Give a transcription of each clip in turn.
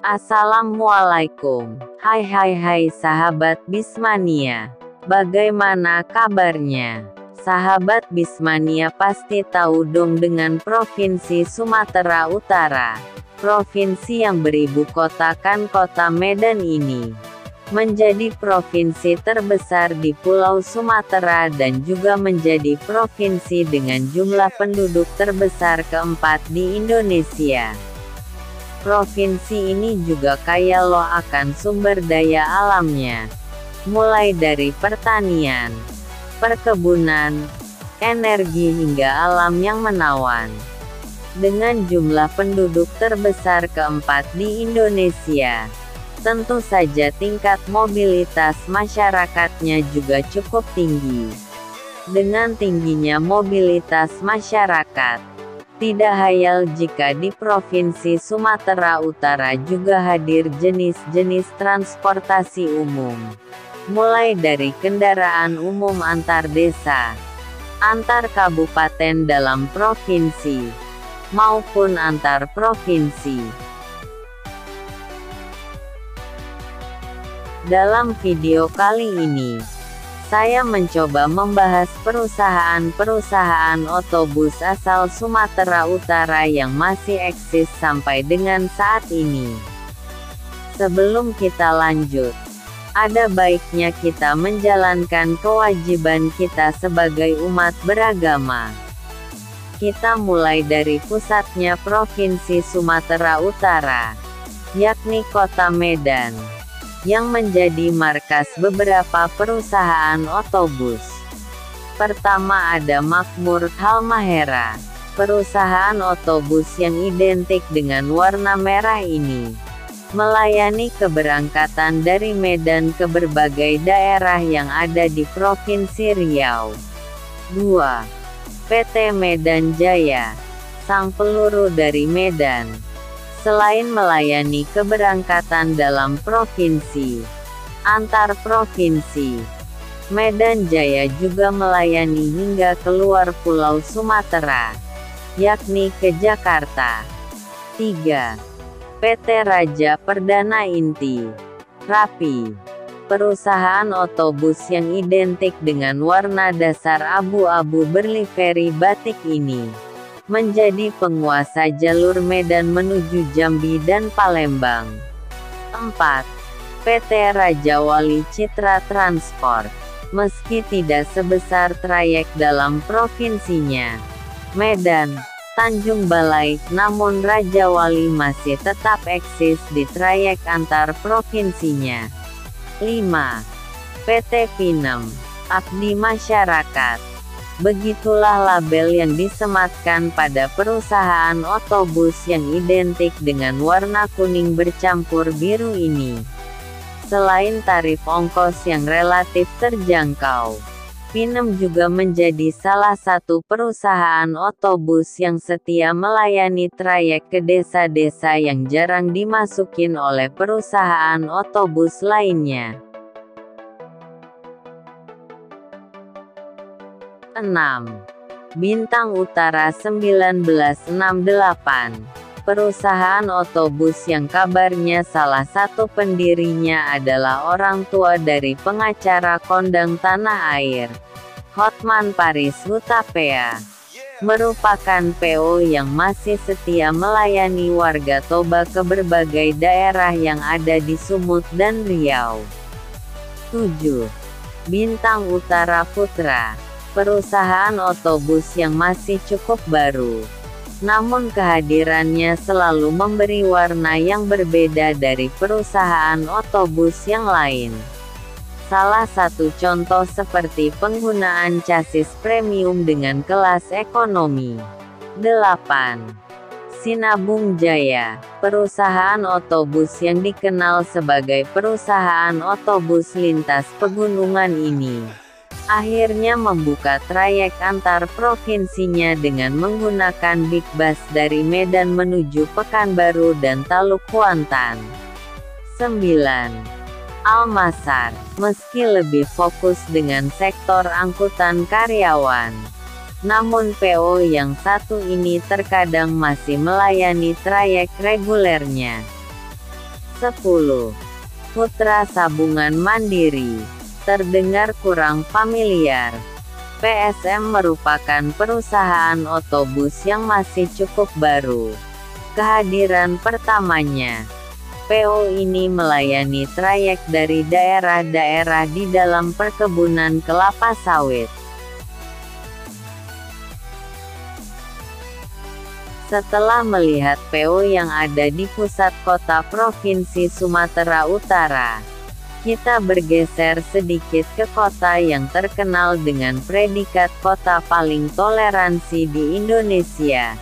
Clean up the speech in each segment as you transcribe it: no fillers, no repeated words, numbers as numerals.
Assalamualaikum. Hai sahabat Bismania. Bagaimana kabarnya? Sahabat Bismania pasti tahu dong dengan Provinsi Sumatera Utara. Provinsi yang beribu kotakan Kota Medan ini menjadi provinsi terbesar di Pulau Sumatera dan juga menjadi provinsi dengan jumlah penduduk terbesar keempat di Indonesia. Provinsi ini juga kaya loh akan sumber daya alamnya, mulai dari pertanian, perkebunan, energi hingga alam yang menawan. Dengan jumlah penduduk terbesar keempat di Indonesia, tentu saja tingkat mobilitas masyarakatnya juga cukup tinggi. Dengan tingginya mobilitas masyarakat, tidak hayal jika di Provinsi Sumatera Utara juga hadir jenis-jenis transportasi umum, mulai dari kendaraan umum antar desa, antar kabupaten dalam provinsi, maupun antar provinsi. Dalam video kali ini, saya mencoba membahas perusahaan-perusahaan otobus asal Sumatera Utara yang masih eksis sampai dengan saat ini. Sebelum kita lanjut, ada baiknya kita menjalankan kewajiban kita sebagai umat beragama. Kita mulai dari pusatnya Provinsi Sumatera Utara, yakni Kota Medan, yang menjadi markas beberapa perusahaan otobus. Pertama ada Makmur Halmahera, perusahaan otobus yang identik dengan warna merah ini, melayani keberangkatan dari Medan ke berbagai daerah yang ada di Provinsi Riau. 2. PT Medan Jaya, sang peluru dari Medan. Selain melayani keberangkatan dalam provinsi, antar provinsi, Medan Jaya juga melayani hingga keluar Pulau Sumatera, yakni ke Jakarta. 3. PT Raja Perdana Inti, Rapi, perusahaan otobus yang identik dengan warna dasar abu-abu berlivery batik ini, menjadi penguasa jalur Medan menuju Jambi dan Palembang. 4. PT Raja Wali Citra Transport, meski tidak sebesar trayek dalam provinsinya, Medan, Tanjung Balai, namun Raja Wali masih tetap eksis di trayek antar provinsinya. 5. PT Pinem, Abdi Masyarakat. Begitulah label yang disematkan pada perusahaan otobus yang identik dengan warna kuning bercampur biru ini. Selain tarif ongkos yang relatif terjangkau, Pinem juga menjadi salah satu perusahaan otobus yang setia melayani trayek ke desa-desa yang jarang dimasukin oleh perusahaan otobus lainnya. 6. Bintang Utara 1968, perusahaan otobus yang kabarnya salah satu pendirinya adalah orang tua dari pengacara kondang tanah air, Hotman Paris Hutapea, merupakan PO yang masih setia melayani warga Toba ke berbagai daerah yang ada di Sumut dan Riau. 7. Bintang Utara Putra, perusahaan otobus yang masih cukup baru, namun kehadirannya selalu memberi warna yang berbeda dari perusahaan otobus yang lain. Salah satu contoh seperti penggunaan chassis premium dengan kelas ekonomi. 8. Sinabung Jaya, perusahaan otobus yang dikenal sebagai perusahaan otobus lintas pegunungan ini, akhirnya membuka trayek antar provinsinya dengan menggunakan Big Bus dari Medan menuju Pekanbaru dan Taluk Kuantan. 9. Almasar, meski lebih fokus dengan sektor angkutan karyawan, namun PO yang satu ini terkadang masih melayani trayek regulernya. 10. Putra Sabungan Mandiri. Terdengar kurang familiar. PSM merupakan perusahaan otobus yang masih cukup baru. Kehadiran pertamanya, PO ini melayani trayek dari daerah-daerah di dalam perkebunan kelapa sawit. Setelah melihat PO yang ada di pusat kota Provinsi Sumatera Utara, kita bergeser sedikit ke kota yang terkenal dengan predikat kota paling toleransi di Indonesia,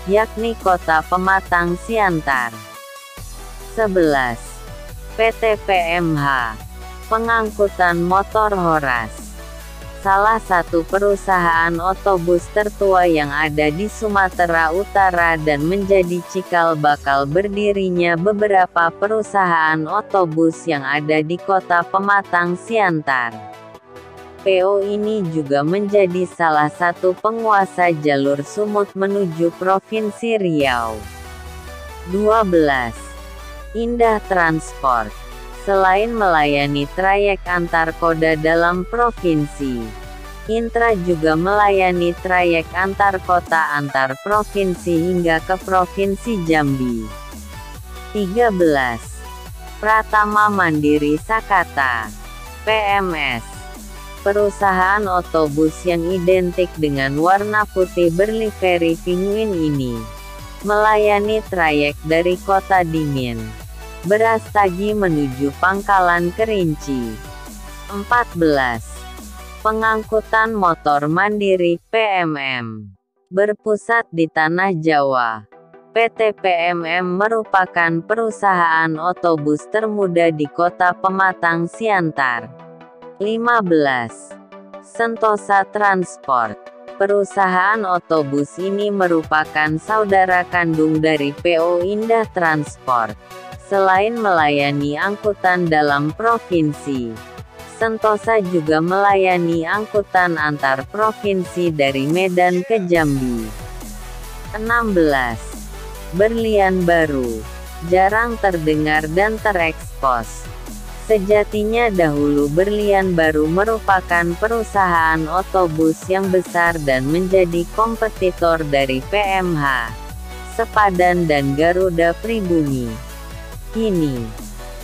yakni Kota Pematang Siantar. 11. PT PMH, Pengangkutan Motor Horas. Salah satu perusahaan otobus tertua yang ada di Sumatera Utara dan menjadi cikal bakal berdirinya beberapa perusahaan otobus yang ada di Kota Pematang Siantar. PO ini juga menjadi salah satu penguasa jalur Sumut menuju Provinsi Riau. 12. Indah Transport. Selain melayani trayek antar koda dalam provinsi, Intra juga melayani trayek antar kota antar provinsi hingga ke Provinsi Jambi. 13. Pratama Mandiri Sakata, PMS. Perusahaan otobus yang identik dengan warna putih berlivery penguin ini melayani trayek dari Kota Dingin, Brastagi menuju Pangkalan Kerinci. 14. Pengangkutan Motor Mandiri PMM. Berpusat di Tanah Jawa, PT PMM merupakan perusahaan otobus termuda di Kota Pematang Siantar. 15. Sentosa Transport. Perusahaan otobus ini merupakan saudara kandung dari PO Indah Transport. Selain melayani angkutan dalam provinsi, Sentosa juga melayani angkutan antar provinsi dari Medan ke Jambi. 16. Berlian Baru. Jarang terdengar dan terekspos. Sejatinya dahulu Berlian Baru merupakan perusahaan otobus yang besar dan menjadi kompetitor dari PMH, Sepadan dan Garuda Pribumi. Kini,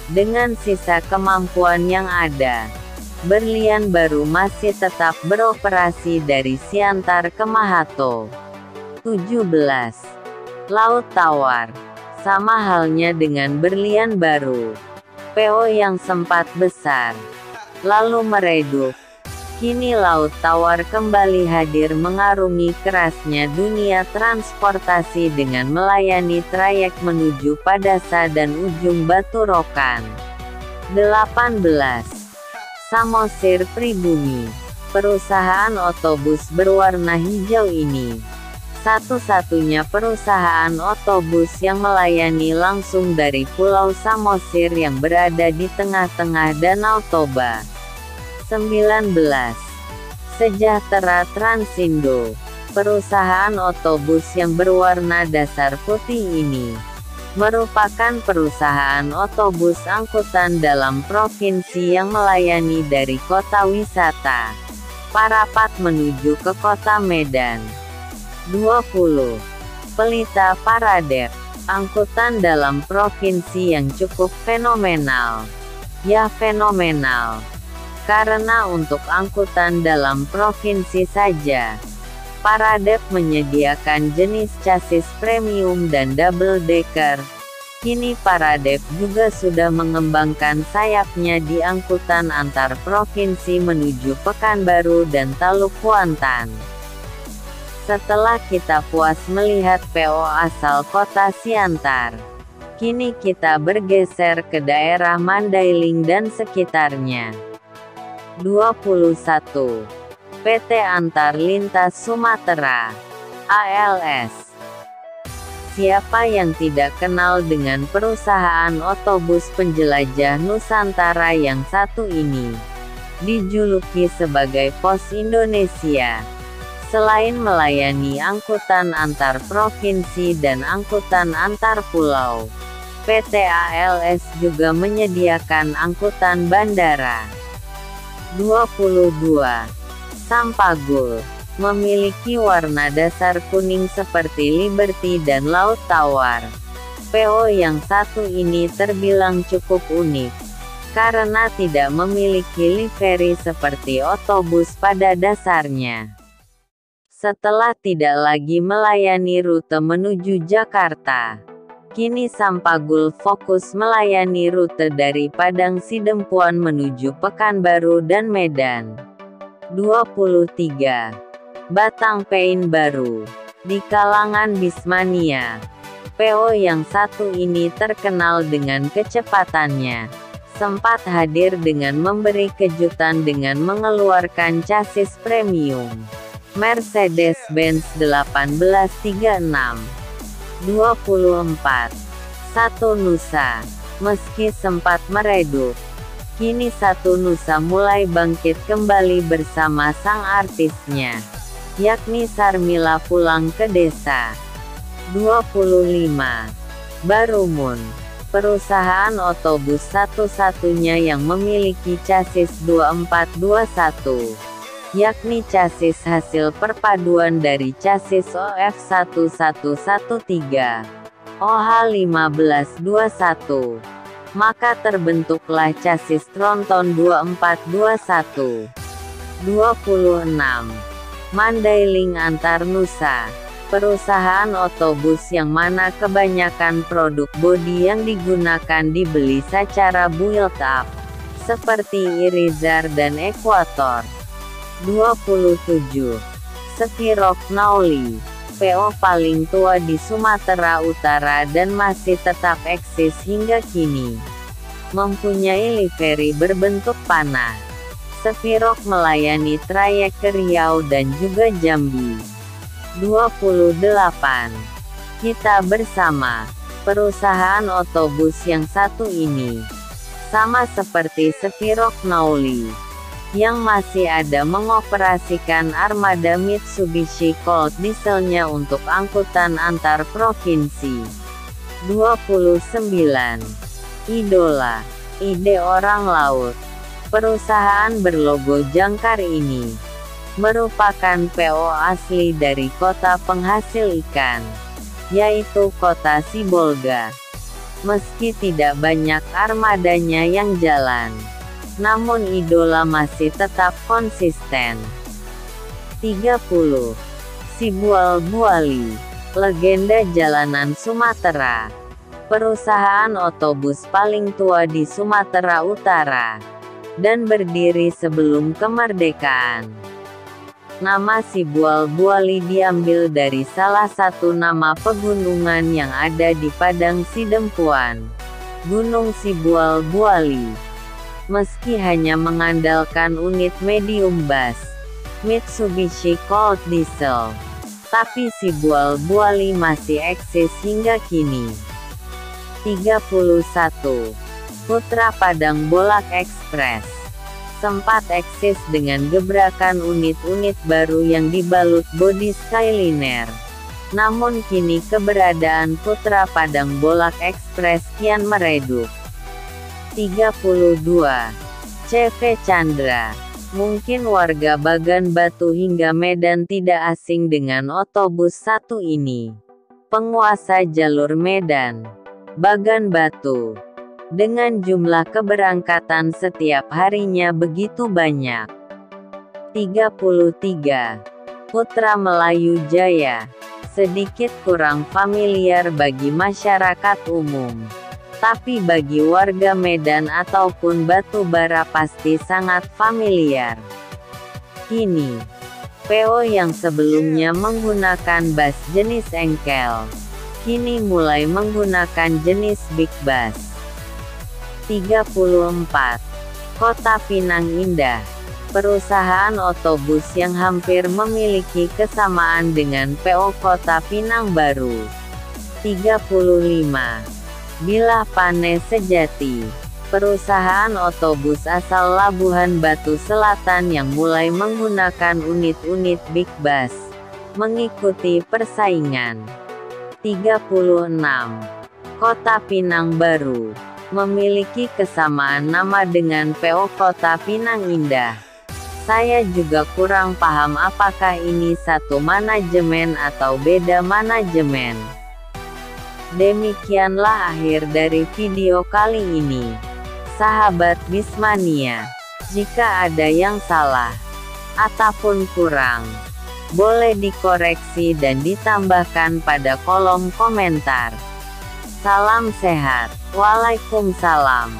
dengan sisa kemampuan yang ada, Berlian Baru masih tetap beroperasi dari Siantar ke Mahato. 17. Laut Tawar. Sama halnya dengan Berlian Baru, PO yang sempat besar, lalu meredup. Kini Laut Tawar kembali hadir mengarungi kerasnya dunia transportasi dengan melayani trayek menuju Padasa dan ujung Batu Rokan. 18. Samosir Pribumi. Perusahaan otobus berwarna hijau ini satu-satunya perusahaan otobus yang melayani langsung dari Pulau Samosir yang berada di tengah-tengah Danau Toba. 19. Sejahtera Transindo. Perusahaan otobus yang berwarna dasar putih ini merupakan perusahaan otobus angkutan dalam provinsi yang melayani dari kota wisata Parapat menuju ke kota Medan. 20. Pelita Paradep. Angkutan dalam provinsi yang cukup fenomenal. Ya fenomenal. Karena untuk angkutan dalam provinsi saja, Paradep menyediakan jenis chassis premium dan double decker. Kini Paradep juga sudah mengembangkan sayapnya di angkutan antar provinsi menuju Pekanbaru dan Taluk Kuantan. Setelah kita puas melihat PO asal kota Siantar, kini kita bergeser ke daerah Mandailing dan sekitarnya. 21. PT Antar Lintas Sumatera, ALS. Siapa yang tidak kenal dengan perusahaan otobus penjelajah Nusantara yang satu ini? Dijuluki sebagai Pos Indonesia. Selain melayani angkutan antar provinsi dan angkutan antar pulau, PT ALS juga menyediakan angkutan bandara. 22. Sampagul memiliki warna dasar kuning seperti Liberty dan Laut Tawar. PO yang satu ini terbilang cukup unik, karena tidak memiliki livery seperti otobus pada dasarnya. Setelah tidak lagi melayani rute menuju Jakarta, kini Sampagul fokus melayani rute dari Padang Sidempuan menuju Pekanbaru dan Medan. 23. Batang Pain baru di kalangan Bismania. PO yang satu ini terkenal dengan kecepatannya. Sempat hadir dengan memberi kejutan dengan mengeluarkan chassis premium Mercedes-Benz 1836. 24. Satu Nusa. Meski sempat meredup, kini Satu Nusa mulai bangkit kembali bersama sang artisnya, yakni Sarmila pulang ke desa. 25. Barumun, perusahaan otobus satu-satunya yang memiliki chassis 2421, yakni chassis hasil perpaduan dari chassis OF1113, OH1521. Maka terbentuklah chassis Tronton 2421. 26. Mandailing Antar Nusa, perusahaan otobus yang mana kebanyakan produk bodi yang digunakan dibeli secara build up, seperti Irizar dan Equator. 27. Spirok Nauli, PO paling tua di Sumatera Utara dan masih tetap eksis hingga kini. Mempunyai livery berbentuk panah. Spirok melayani trayek ke Riau dan juga Jambi. 28. Kita Bersama, perusahaan otobus yang satu ini, sama seperti Spirok Nauli, yang masih ada mengoperasikan armada Mitsubishi Colt dieselnya untuk angkutan antar provinsi. 29. Idola, ide orang laut, perusahaan berlogo jangkar ini, merupakan PO asli dari kota penghasil ikan, yaitu kota Sibolga. Meski tidak banyak armadanya yang jalan, namun Idola masih tetap konsisten. 30. Sibual Buali, legenda jalanan Sumatera, perusahaan otobus paling tua di Sumatera Utara, dan berdiri sebelum kemerdekaan. Nama Sibual Buali diambil dari salah satu nama pegunungan yang ada di Padang Sidempuan, Gunung Sibual Buali. Meski hanya mengandalkan unit medium bus Mitsubishi Colt diesel, tapi Sibual Buali masih eksis hingga kini. 31. Putra Padang Bolak Express, sempat eksis dengan gebrakan unit-unit baru yang dibalut bodi Skyliner. Namun kini keberadaan Putra Padang Bolak Express kian meredup. 32. CV Chandra, mungkin warga Bagan Batu hingga Medan tidak asing dengan otobus satu ini. Penguasa jalur Medan Bagan Batu, dengan jumlah keberangkatan setiap harinya begitu banyak. 33. Putra Melayu Jaya, sedikit kurang familiar bagi masyarakat umum, tapi bagi warga Medan ataupun Batubara pasti sangat familiar. Kini, PO yang sebelumnya menggunakan bus jenis engkel, kini mulai menggunakan jenis big bus. 34. Kota Pinang Indah, perusahaan otobus yang hampir memiliki kesamaan dengan PO Kota Pinang Baru. 35. Bilah Pane Sejati, perusahaan otobus asal Labuhan Batu Selatan yang mulai menggunakan unit-unit big bus, mengikuti persaingan. 36. Kota Pinang Baru memiliki kesamaan nama dengan PO Kota Pinang Indah. Saya juga kurang paham apakah ini satu manajemen atau beda manajemen. Demikianlah akhir dari video kali ini. Sahabat Bismania, jika ada yang salah ataupun kurang, boleh dikoreksi dan ditambahkan pada kolom komentar. Salam sehat. Waalaikumsalam.